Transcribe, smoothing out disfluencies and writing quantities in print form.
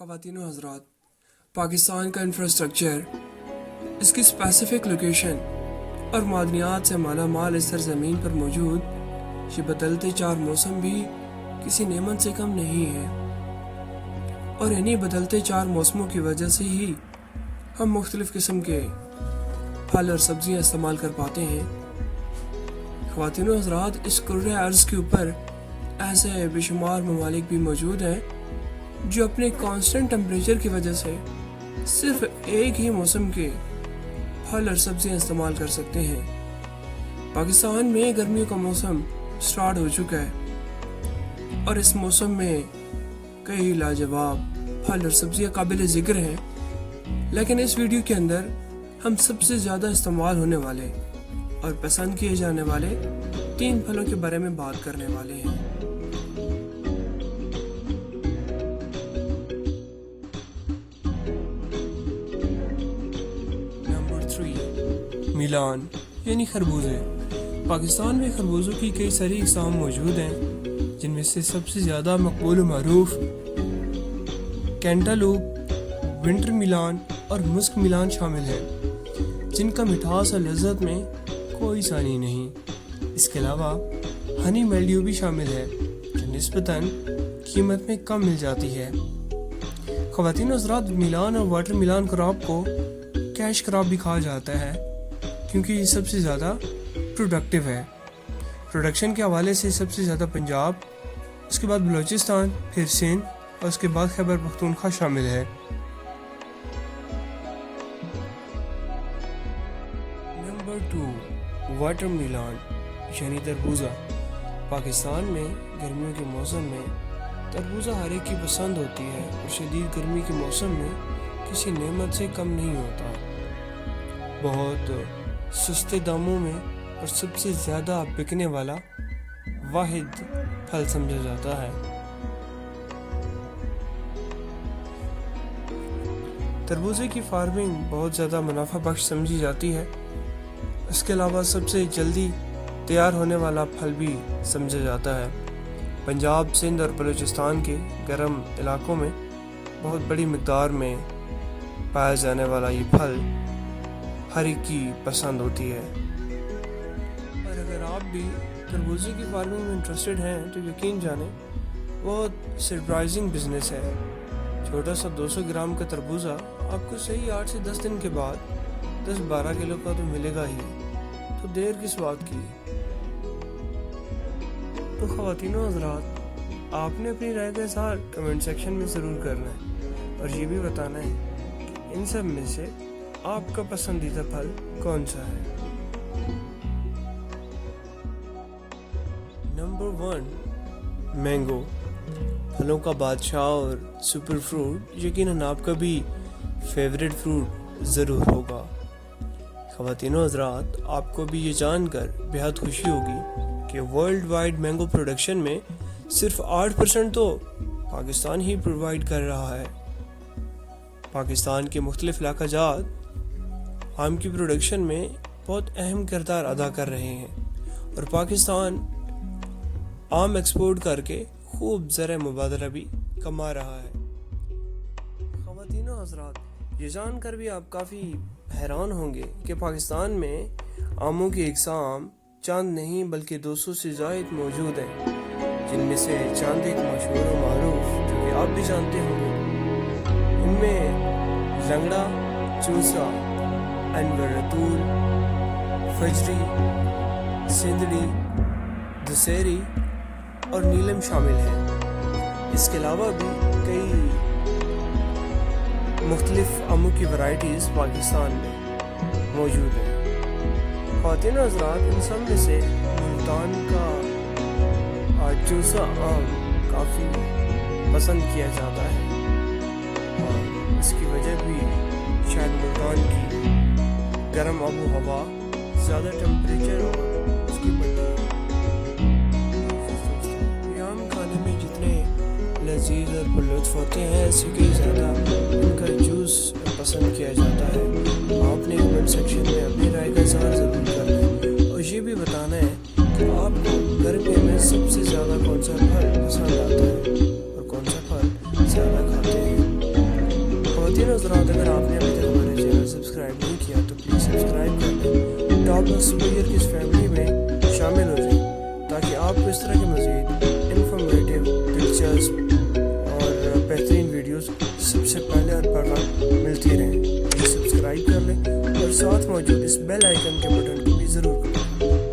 ख़वातीन व हज़रात, पाकिस्तान का इंफ्रास्ट्रक्चर, इसकी स्पेसिफिक लोकेशन और मादनियात से माला माल इस सरज़मीन पर मौजूद ये बदलते चार मौसम भी किसी नेमत से कम नहीं है। और इन्हीं बदलते चार मौसमों की वजह से ही हम मुख्तलिफ़ किस्म के फल और सब्ज़ियाँ इस्तेमाल कर पाते हैं। ख़वातीन व हज़रात, इस कुर्रे अर्ज़ के ऊपर ऐसे बेशुमार ममालिक भी मौजूद हैं जो अपने कांस्टेंट टेम्परेचर की वजह से सिर्फ एक ही मौसम के फल और सब्जियां इस्तेमाल कर सकते हैं। पाकिस्तान में गर्मियों का मौसम स्टार्ट हो चुका है और इस मौसम में कई लाजवाब फल और सब्जियां काबिल ज़िक्र हैं, लेकिन इस वीडियो के अंदर हम सबसे ज़्यादा इस्तेमाल होने वाले और पसंद किए जाने वाले 3 फलों के बारे में बात करने वाले हैं। मिलान यानी खरबूजे। पाकिस्तान में खरबूजों की कई सारी इक़साम मौजूद हैं, जिनमें से सबसे ज़्यादा मकबूल व मरूफ कैंटालूप, विंटर मिलान और मुस्क मिलान शामिल है, जिनका मिठास और लज्जत में कोई सानी नहीं। इसके अलावा हनी मेल्ड्यू भी शामिल है, जो निस्बतन कीमत में कम मिल जाती है। ख़वातीन व हज़रात, मिलान और वाटर मिलान क्रॉप को कैश क्रॉप भी कहा जाता है, क्योंकि ये सबसे ज़्यादा प्रोडक्टिव है। प्रोडक्शन के हवाले से सबसे ज़्यादा पंजाब, उसके बाद बलूचिस्तान, फिर सिंध और उसके बाद खैबर पख्तूनख्वा शामिल है। नंबर 2, वाटर मिलान यानी तरबूजा। पाकिस्तान में गर्मियों के मौसम में तरबूजा हर एक की पसंद होती है और शदीद गर्मी के मौसम में किसी नेमत से कम नहीं होता। बहुत सस्ते दामों में और सबसे ज़्यादा बिकने वाला वाहिद फल समझा जाता है। तरबूजे की फार्मिंग बहुत ज़्यादा मुनाफा बख्श समझी जाती है। इसके अलावा सबसे जल्दी तैयार होने वाला फल भी समझा जाता है। पंजाब, सिंध और बलूचिस्तान के गर्म इलाकों में बहुत बड़ी मिक़दार में पाया जाने वाला ये फल हर एक की पसंद होती है। और अगर आप भी तरबूजे की फार्मिंग में इंटरेस्टेड हैं तो यकीन जाने बहुत सरप्राइजिंग बिजनेस है। छोटा सा 200 ग्राम का तरबूजा आपको सही 8 से 10 दिन के बाद 10-12 किलो का तो मिलेगा ही, तो देर किस बात की। तो ख़वातीन व हज़रात, आपने अपनी राय का इज़हार कमेंट सेक्शन में ज़रूर करना है और ये भी बताना है कि इन सब में से आपका पसंदीदा फल कौन सा है। Number 1, mango. फलों का बादशाह और सुपर फ्रूट यकीनन आपका भी फेवरेट फ्रूट ज़रूर होगा। ख़वातीन व हज़रात, आपको भी ये जानकर बेहद खुशी होगी कि वर्ल्ड वाइड मैंगो प्रोडक्शन में सिर्फ 8% तो पाकिस्तान ही प्रोवाइड कर रहा है। पाकिस्तान के मुख्तलिफ इलाका जात आम की प्रोडक्शन में बहुत अहम किरदार अदा कर रहे हैं और पाकिस्तान आम एक्सपोर्ट करके खूब ज़र मुबादला भी कमा रहा है। ख़वातीन व हज़रात, ये जानकर भी आप काफ़ी हैरान होंगे कि पाकिस्तान में आमों की इक़साम चंद नहीं बल्कि 200 से ज़ायद मौजूद हैं, जिनमें से चंद एक मशहूर व मारूफ जो कि आप भी जानते होंगे। इनमें लंगड़ा, चूसा, अनवर रतूल, फजरी, सिंदड़ी, दशहरी और नीलम शामिल हैं। इसके अलावा भी कई मुख्तलिफ आमों की वैरायटीज़ पाकिस्तान में मौजूद हैं। ख़वातीन व हज़रात, इन सब में से मुल्तान का चूसा आम काफ़ी पसंद किया जाता है और इसकी वजह भी शायद मुल्तान की गर्म आबो हवा, ज़्यादा टेम्परेचर और उसकी बढ़ती आम खाने में जितने लजीज और पुरलुत्फ़ होते हैं, इसी के ज़्यादा इनका जूस पसंद किया जाता है। आपने कमेंट सेक्शन में अपनी राय का इज़हार ज़रूर करना है और ये भी बताना है कि आपको गर्मी में सबसे ज़्यादा कौन सा फल पसंद आता है और कौन सा फल ज़्यादा खाते हैं। خواتین حضرات اگر آپ نے ابھی تک ہمارے چینل سبسکرائب نہیں کیا تو پلیز سبسکرائب کر لیں، ٹاپ باکس سپیئر کی اس فیملی میں شامل ہو جائیں تاکہ آپ کو اس طرح کے مزید انفارمیٹیو، دلچسپ اور بہترین ویڈیوز سب سے پہلے اور بر وقت ملتی رہیں۔ پلیز سبسکرائب کر لیں اور ساتھ موجود اس بیل آئیکن کے بٹن کو بھی ضرور کلک کریں۔